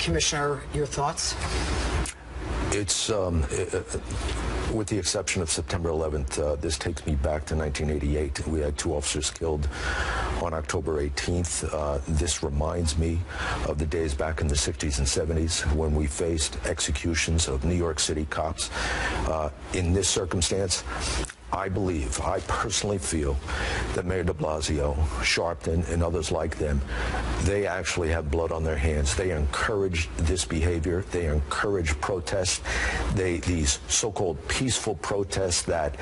Commissioner, your thoughts? It's, with the exception of September 11th, this takes me back to 1988. We had 2 officers killed on October 18th. This reminds me of the days back in the 60s and 70s when we faced executions of New York City cops. In this circumstance, I personally feel that Mayor de Blasio, Sharpton, and others like them, they actually have blood on their hands. They encourage this behavior. They encourage protests. These so-called peaceful protests that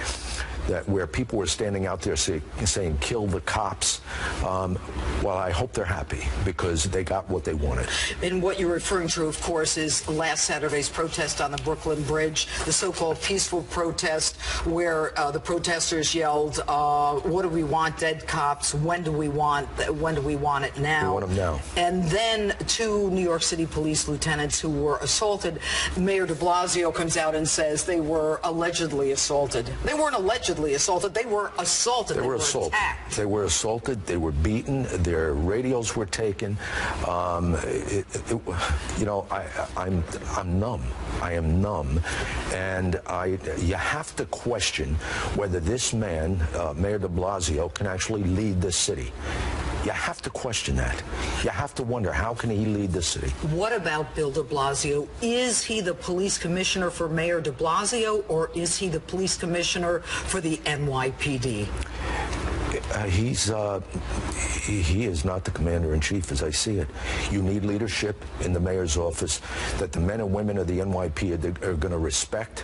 where people were standing out there saying, kill the cops. Well, I hope they're happy because they got what they wanted. And what you're referring to, of course, is last Saturday's protest on the Brooklyn Bridge, the so-called peaceful protest where the protesters yelled, what do we want, dead cops? When do we want it now? We want them now. And then 2 New York City police lieutenants who were assaulted. Mayor de Blasio comes out and says they were allegedly assaulted. They weren't allegedly assaulted. They were assaulted. They were assaulted. Attacked. They were assaulted. They were beaten. Their radios were taken. You know, I'm numb. I am numb, and you have to question whether this man, Mayor de Blasio, can actually lead this city. You have to question that. You have to wonder, how can he lead the city? What about Bill de Blasio? Is he the police commissioner for Mayor de Blasio, or is he the police commissioner for the NYPD? He is not the commander-in-chief as I see it. You need leadership in the mayor's office that the men and women of the NYPD are going to respect.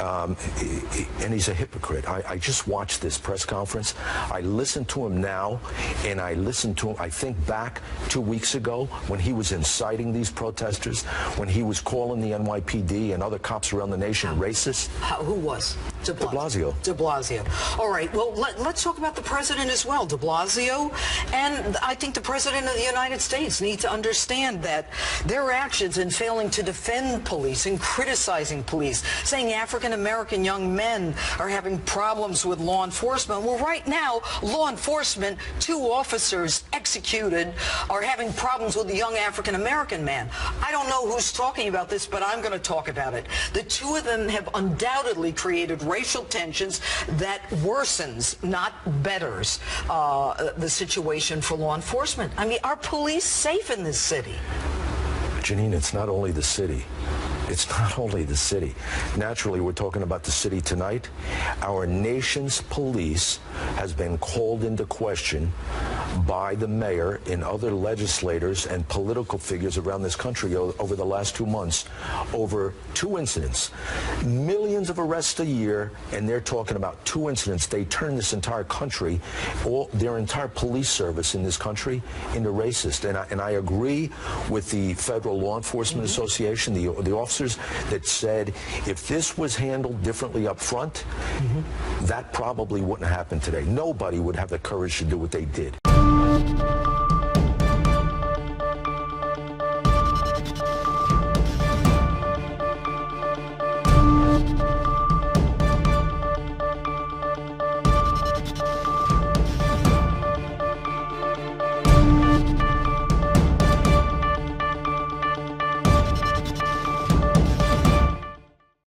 And he's a hypocrite. I just watched this press conference. I listened to him now, and I listened to him, I think back 2 weeks ago when he was inciting these protesters, when he was calling the NYPD and other cops around the nation racist. Who was? De Blasio. De Blasio. All right, well, let's talk about the president as well, de Blasio. And I think the president of the United States needs to understand that their actions in failing to defend police and criticizing police, saying African-American young men are having problems with law enforcement. Well, right now, law enforcement, 2 officers executed, are having problems with a young African-American man. I don't know who's talking about this, but I'm going to talk about it. The 2 of them have undoubtedly created racial tensions that worsens, not betters, the situation for law enforcement. I mean, are police safe in this city? Jeanine, it's not only the city. It's not only the city. Naturally, we're talking about the city tonight. Our nation's police has been called into question by the mayor and other legislators and political figures around this country over the last 2 months over 2 incidents. Millions of arrests a year, and they're talking about 2 incidents. They turn this entire country, their entire police service in this country, into racist. And I agree with the Federal Law Enforcement Association, the officers that said if this was handled differently up front, that probably wouldn't happen today. Nobody would have the courage to do what they did.